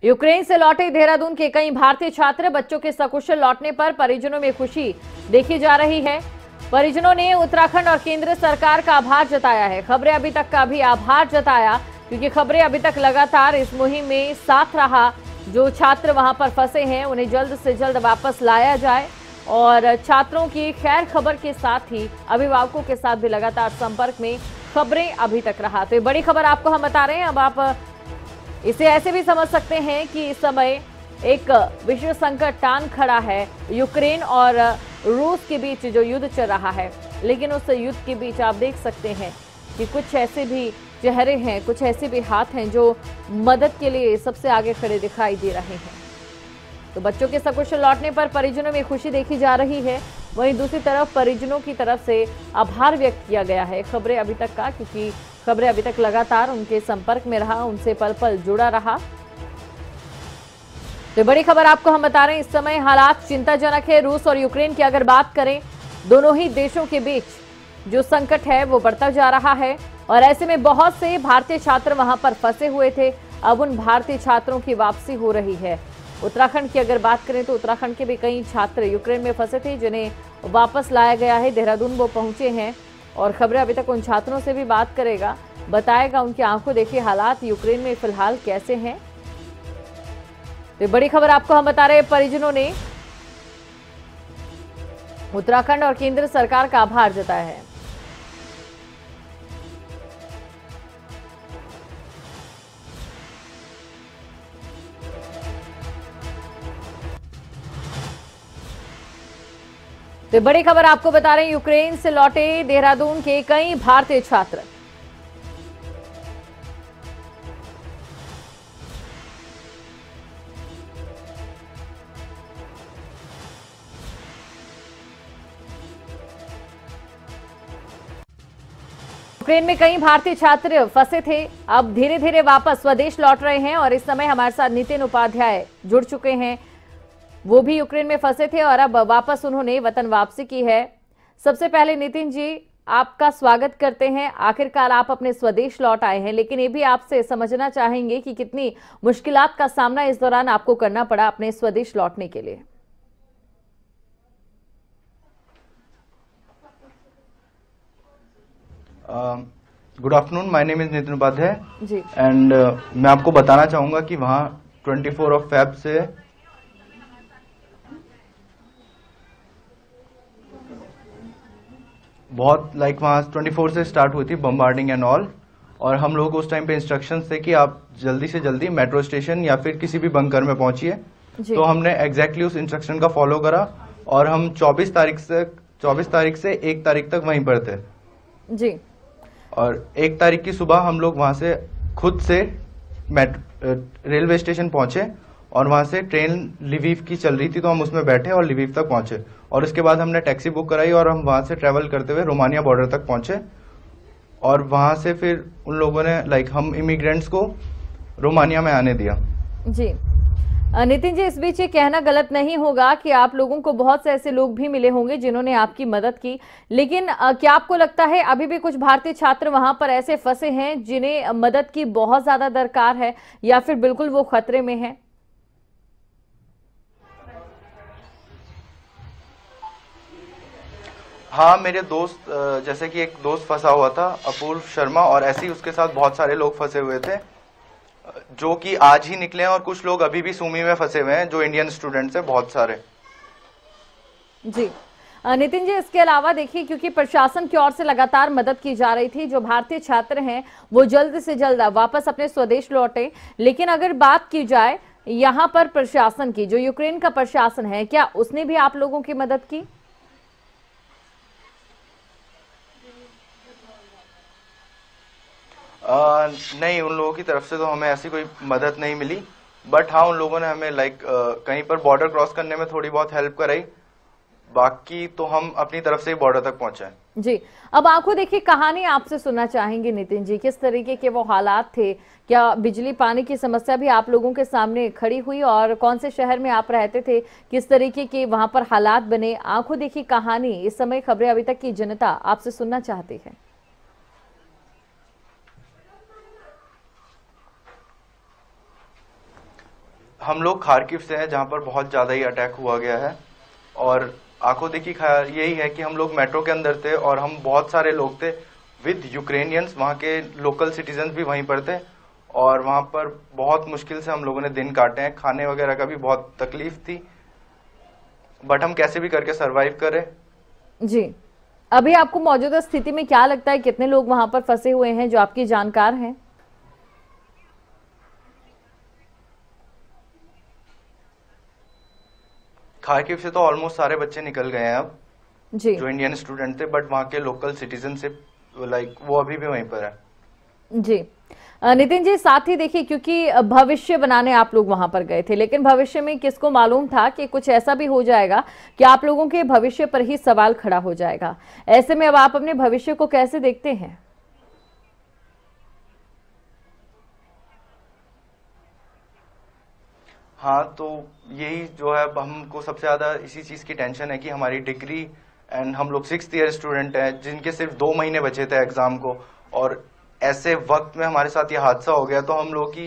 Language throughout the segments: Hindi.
यूक्रेन से लौटे देहरादून के कई भारतीय छात्र, बच्चों के सकुशल लौटने पर परिजनों में खुशी देखी जा रही है। परिजनों ने उत्तराखंड और केंद्र सरकार का आभार जताया है। खबरें अभी तक का भी आभार जताया, क्योंकि खबरें अभी तक लगातार इस मुहिम में साथ रहा। जो छात्र वहां पर फंसे हैं उन्हें जल्द से जल्द वापस लाया जाए, और छात्रों की खैर खबर के साथ ही अभिभावकों के साथ भी लगातार संपर्क में खबरें अभी तक रहा। तो ये बड़ी खबर आपको हम बता रहे हैं। अब आप इसे ऐसे भी समझ सकते हैं कि इस समय एक विश्व संकट टान खड़ा है यूक्रेन और रूस के बीच जो युद्ध चल रहा है। लेकिन उस युद्ध के बीच आप देख सकते हैं कि कुछ ऐसे भी चेहरे हैं, कुछ ऐसे भी हाथ हैं जो मदद के लिए सबसे आगे खड़े दिखाई दे रहे हैं। तो बच्चों के सकुशल लौटने पर परिजनों में खुशी देखी जा रही है। वहीं दूसरी तरफ परिजनों की तरफ से आभार व्यक्त किया गया है खबरें अभी तक का, क्योंकि खबरें अभी तक लगातार उनके संपर्क में रहा, उनसे पल पल जुड़ा रहा। तो बड़ी खबर आपको हम बता रहे हैं। इस समय हालात चिंताजनक है। रूस और यूक्रेन की अगर बात करें, दोनों ही देशों के बीच जो संकट है वो बढ़ता जा रहा है, और ऐसे में बहुत से भारतीय छात्र वहां पर फंसे हुए थे। अब उन भारतीय छात्रों की वापसी हो रही है। उत्तराखंड की अगर बात करें तो उत्तराखंड के भी कई छात्र यूक्रेन में फंसे थे, जिन्हें वापस लाया गया है। देहरादून वो पहुंचे हैं, और खबरें अभी तक उन छात्रों से भी बात करेगा, बताएगा उनकी आंखों देखिए हालात यूक्रेन में फिलहाल कैसे हैं। तो बड़ी खबर आपको हम बता रहे हैं। परिजनों ने उत्तराखंड और केंद्र सरकार का आभार जताया है। तो बड़ी खबर आपको बता रहे हैं। यूक्रेन से लौटे देहरादून के कई भारतीय छात्र, यूक्रेन में कई भारतीय छात्र फंसे थे, अब धीरे धीरे वापस स्वदेश लौट रहे हैं। और इस समय हमारे साथ नितिन उपाध्याय जुड़ चुके हैं। वो भी यूक्रेन में फंसे थे और अब वापस उन्होंने वतन वापसी की है। सबसे पहले नितिन जी, आपका स्वागत करते हैं। आखिरकार आप अपने स्वदेश लौट आए हैं, लेकिन ये भी आपसे समझना चाहेंगे कि कितनी मुश्किलात का सामना इस दौरान आपको करना पड़ा अपने स्वदेश लौटने के लिए। Good afternoon, my name is Nitin Upadhyay ji. And मैं आपको बताना चाहूंगा कि वहाँ 24 ऑफ फेब से बहुत वहाँ 24 से स्टार्ट हुई थी बम्बार्डिंग एंड ऑल, और हम लोगों को उस टाइम पे इंस्ट्रक्शंस थे कि आप जल्दी से जल्दी मेट्रो स्टेशन या फिर किसी भी बंकर में पहुंचिए। तो हमने एग्जैक्टली उस इंस्ट्रक्शन का फॉलो करा, और हम 24 तारीख से 1 तारीख तक वहीं पर थे जी। और 1 तारीख की सुबह हम लोग वहां से खुद से रेलवे स्टेशन पहुंचे, और वहां से ट्रेन लिवीव की चल रही थी तो हम उसमें बैठे और लिवीव तक पहुंचे, और उसके बाद हमने टैक्सी बुक कराई और हम वहां से ट्रेवल करते हुए रोमानिया बॉर्डर तक पहुंचे। और वहां से फिर उन लोगों ने हम इमिग्रेंट्स को रोमानिया में आने दिया। जी नितिन जी, इस बीच ये कहना गलत नहीं होगा कि आप लोगों को बहुत से ऐसे लोग भी मिले होंगे जिन्होंने आपकी मदद की, लेकिन क्या आपको लगता है अभी भी कुछ भारतीय छात्र वहां पर ऐसे फंसे हैं जिन्हें मदद की बहुत ज्यादा दरकार है, या फिर बिल्कुल वो खतरे में है? हाँ, मेरे दोस्त जैसे कि एक दोस्त फंसा हुआ था अपूर्व शर्मा, और ऐसे ही उसके साथ बहुत सारे लोग फंसे हुए थे जो कि आज ही निकले हैं, और कुछ लोग अभी भी सूमी में फंसे हुए हैं जो इंडियन स्टूडेंट्स हैं, बहुत सारे। जी नितिन जी, इसके अलावा देखिए, क्योंकि प्रशासन की ओर से लगातार मदद की जा रही थी, जो भारतीय छात्र हैं वो जल्द से जल्द वापस अपने स्वदेश लौटे, लेकिन अगर बात की जाए यहाँ पर प्रशासन की, जो यूक्रेन का प्रशासन है, क्या उसने भी आप लोगों की मदद की? नहीं, उन लोगों की तरफ से तो हमें ऐसी कोई मदद नहीं मिली, बट हाँ, उन लोगों ने हमें कहीं पर बॉर्डर क्रॉस करने में थोड़ी बहुत हेल्प कराई। बाकी तो हम अपनी तरफ से ही बॉर्डर तक पहुंचे। जी, अब आंखों देखिए कहानी आपसे सुनना चाहेंगे नितिन जी, किस तरीके के वो हालात थे? क्या बिजली पानी की समस्या भी आप लोगों के सामने खड़ी हुई, और कौन से शहर में आप रहते थे, किस तरीके के वहां पर हालात बने? आंखों देखी कहानी इस समय खबरें अभी तक की जनता आपसे सुनना चाहती है। हम लोग खार्किव से हैं, जहाँ पर बहुत ज़्यादा ही अटैक हुआ गया है। और आंखों देखी यही है कि हम लोग मेट्रो के अंदर थे और हम बहुत सारे लोग थे विद यूक्रेनियंस, वहाँ के लोकल सिटीजन्स भी वहीं पर थे। और वहाँ पर बहुत मुश्किल से हम लोगों ने दिन काटे हैं, खाने वगैरह का भी बहुत तकलीफ थी, बट हम कैसे भी करके सरवाइव करें। जी, अभी आपको मौजूदा स्थिति में क्या लगता है, कितने लोग वहां पर फंसे हुए हैं जो आपकी जानकार हैं? खार्किव से तो ऑलमोस्ट सारे बच्चे निकल गए हैं अब जी, जो इंडियन स्टूडेंट थे, बट वहाँ के लोकल सिटीजनशिप वो अभी भी वहीं पर है। जी। नितिन जी, साथ ही देखिए, क्योंकि भविष्य बनाने आप लोग वहां पर गए थे, लेकिन भविष्य में किसको मालूम था कि कुछ ऐसा भी हो जाएगा कि आप लोगों के भविष्य पर ही सवाल खड़ा हो जाएगा। ऐसे में अब आप अपने भविष्य को कैसे देखते हैं? हाँ, तो यही जो है, हमको सबसे ज़्यादा इसी चीज़ की टेंशन है कि हमारी डिग्री, एंड हम लोग 6th ईयर स्टूडेंट हैं जिनके सिर्फ 2 महीने बचे थे एग्ज़ाम को, और ऐसे वक्त में हमारे साथ ये हादसा हो गया। तो हम लोग की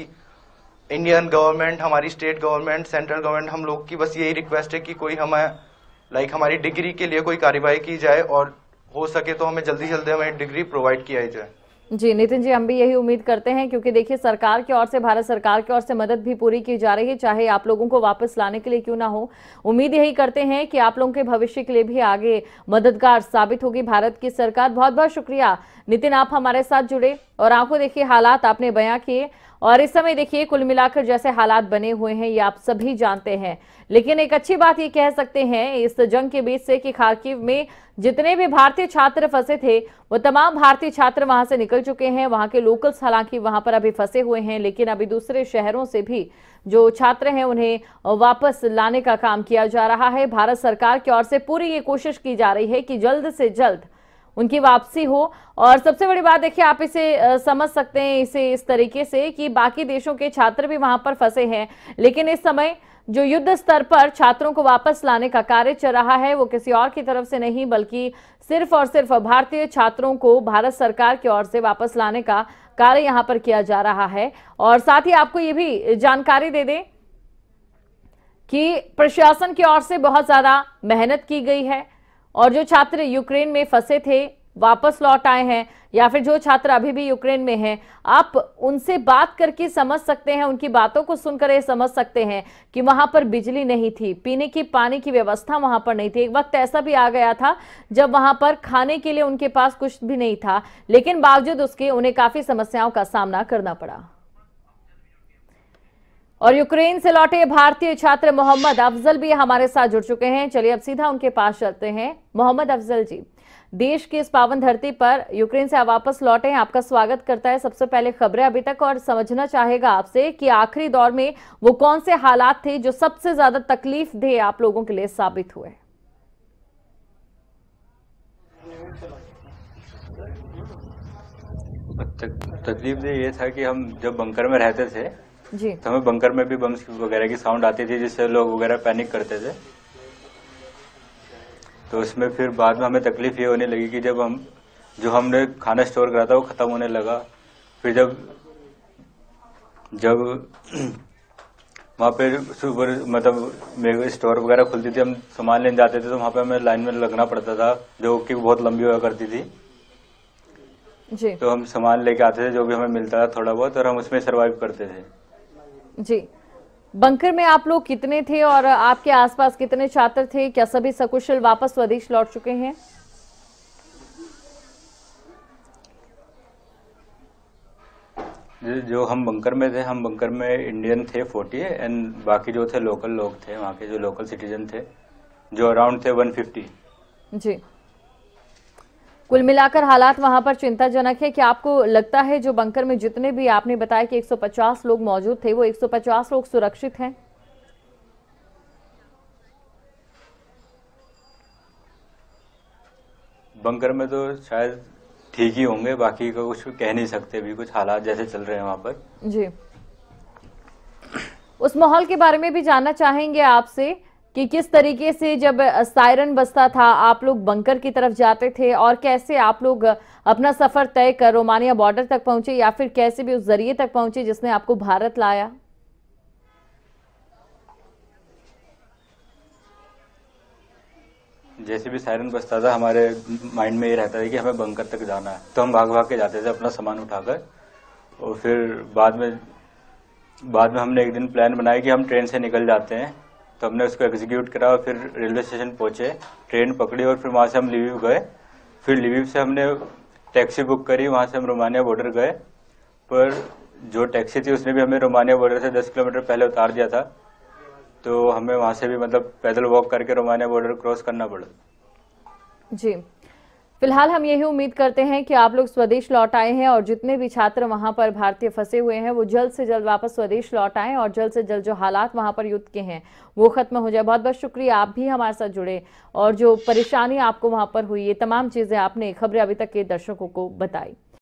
इंडियन गवर्नमेंट, हमारी स्टेट गवर्नमेंट, सेंट्रल गवर्नमेंट, हम लोग की बस यही रिक्वेस्ट है कि कोई हमें हमारी डिग्री के लिए कोई कार्रवाई की जाए, और हो सके तो हमें जल्दी जल्दी हमें डिग्री प्रोवाइड किया जाए। जी नितिन जी, हम भी यही उम्मीद करते हैं, क्योंकि देखिए सरकार की ओर से, भारत सरकार की ओर से मदद भी पूरी की जा रही है, चाहे आप लोगों को वापस लाने के लिए क्यों ना हो। उम्मीद यही करते हैं कि आप लोगों के भविष्य के लिए भी आगे मददगार साबित होगी भारत की सरकार। बहुत बहुत शुक्रिया नितिन, आप हमारे साथ जुड़े और आपको देखिए हालात आपने बयां किए। और इस समय देखिए कुल मिलाकर जैसे हालात बने हुए हैं ये आप सभी जानते हैं, लेकिन एक अच्छी बात ये कह सकते हैं इस जंग के बीच से कि खार्किव में जितने भी भारतीय छात्र फंसे थे वो तमाम भारतीय छात्र वहां से निकल चुके हैं। वहां के लोकल्स हालांकि वहां पर अभी फंसे हुए हैं, लेकिन अभी दूसरे शहरों से भी जो छात्र हैं उन्हें वापस लाने का काम किया जा रहा है। भारत सरकार की ओर से पूरी ये कोशिश की जा रही है कि जल्द से जल्द उनकी वापसी हो। और सबसे बड़ी बात देखिए, आप इसे समझ सकते हैं इसे इस तरीके से कि बाकी देशों के छात्र भी वहां पर फंसे हैं, लेकिन इस समय जो युद्ध स्तर पर छात्रों को वापस लाने का कार्य चल रहा है वो किसी और की तरफ से नहीं, बल्कि सिर्फ और सिर्फ भारतीय छात्रों को भारत सरकार की ओर से वापस लाने का कार्य यहां पर किया जा रहा है। और साथ ही आपको ये भी जानकारी दे दें कि प्रशासन की ओर से बहुत ज्यादा मेहनत की गई है, और जो छात्र यूक्रेन में फंसे थे वापस लौट आए हैं, या फिर जो छात्र अभी भी यूक्रेन में हैं, आप उनसे बात करके समझ सकते हैं, उनकी बातों को सुनकर ये समझ सकते हैं कि वहां पर बिजली नहीं थी, पीने की पानी की व्यवस्था वहां पर नहीं थी। एक वक्त ऐसा भी आ गया था जब वहां पर खाने के लिए उनके पास कुछ भी नहीं था, लेकिन बावजूद उसके उन्हें काफी समस्याओं का सामना करना पड़ा। और यूक्रेन से लौटे भारतीय छात्र मोहम्मद अफजल भी हमारे साथ जुड़ चुके हैं। चलिए अब सीधा उनके पास चलते हैं। मोहम्मद अफजल जी, देश की इस पावन धरती पर यूक्रेन से वापस लौटे हैं, आपका स्वागत करता है। सबसे पहले खबरें अभी तक, और समझना चाहेगा आपसे कि आखिरी दौर में वो कौन से हालात थे जो सबसे ज्यादा तकलीफ दे आप लोगों के लिए साबित हुए? तकलीफ ये था कि हम जब बंकर में रहते थे जी, तो हमें बंकर में भी बम्स वगैरह की साउंड आती थी, जिससे लोग वगैरह पैनिक करते थे। तो उसमें फिर बाद में हमें तकलीफ ये होने लगी कि जब हमने खाना स्टोर करा था वो खत्म होने लगा। फिर जब वहाँ पे मतलब स्टोर वगैरह खुलती थी, हम सामान लेने जाते थे तो वहाँ पे हमें लाइन में लगना पड़ता था, जो कि बहुत लंबी हुआ करती थी जी। तो हम सामान लेके आते थे जो भी हमें मिलता था थोड़ा बहुत, और हम उसमें सर्वाइव करते थे। जी, बंकर में आप लोग कितने थे और आपके आसपास कितने छात्र थे? क्या सभी सकुशल वापस स्वदेश लौट चुके हैं? जो हम बंकर में थे, हम बंकर में इंडियन थे 40, एंड बाकी जो थे लोकल लोग थे, वहाँ के जो लोकल सिटीजन थे जो अराउंड थे 150। जी, कुल मिलाकर हालात वहां पर चिंताजनक है। क्या आपको लगता है जो बंकर में जितने भी आपने बताया कि 150 लोग मौजूद थे, वो 150 लोग सुरक्षित हैं? बंकर में तो शायद ठीक ही होंगे, बाकी का कुछ कह नहीं सकते, अभी कुछ हालात जैसे चल रहे हैं वहां पर। जी, उस माहौल के बारे में भी जानना चाहेंगे आपसे कि किस तरीके से जब सायरन बजता था आप लोग बंकर की तरफ जाते थे, और कैसे आप लोग अपना सफर तय कर रोमानिया बॉर्डर तक पहुंचे, या फिर कैसे भी उस जरिए तक पहुंचे जिसने आपको भारत लाया? जैसे भी सायरन बजता था हमारे माइंड में ये रहता था कि हमें बंकर तक जाना है, तो हम भाग भाग के जाते थे अपना सामान उठाकर। और फिर बाद में हमने एक दिन प्लान बनाया कि हम ट्रेन से निकल जाते हैं, तो हमने उसको एग्जीक्यूट करा और फिर रेलवे स्टेशन पहुंचे, ट्रेन पकड़ी और फिर वहां से हम लिविव गए। फिर लिविव से हमने टैक्सी बुक करी, वहां से हम रोमानिया बॉर्डर गए, पर जो टैक्सी थी उसने भी हमें रोमानिया बॉर्डर से 10 किलोमीटर पहले उतार दिया था, तो हमें वहां से भी मतलब पैदल वॉक करके रोमानिया बॉर्डर क्रॉस करना पड़ा। जी, फिलहाल हम यही उम्मीद करते हैं कि आप लोग स्वदेश लौट आए हैं और जितने भी छात्र वहां पर भारतीय फंसे हुए हैं वो जल्द से जल्द वापस स्वदेश लौट आएं और जल्द से जल्द जो हालात वहां पर युद्ध के हैं वो खत्म हो जाए। बहुत बहुत शुक्रिया, आप भी हमारे साथ जुड़े और जो परेशानी आपको वहां पर हुई, ये तमाम चीजें आपने खबरें अभी तक के दर्शकों को बताई।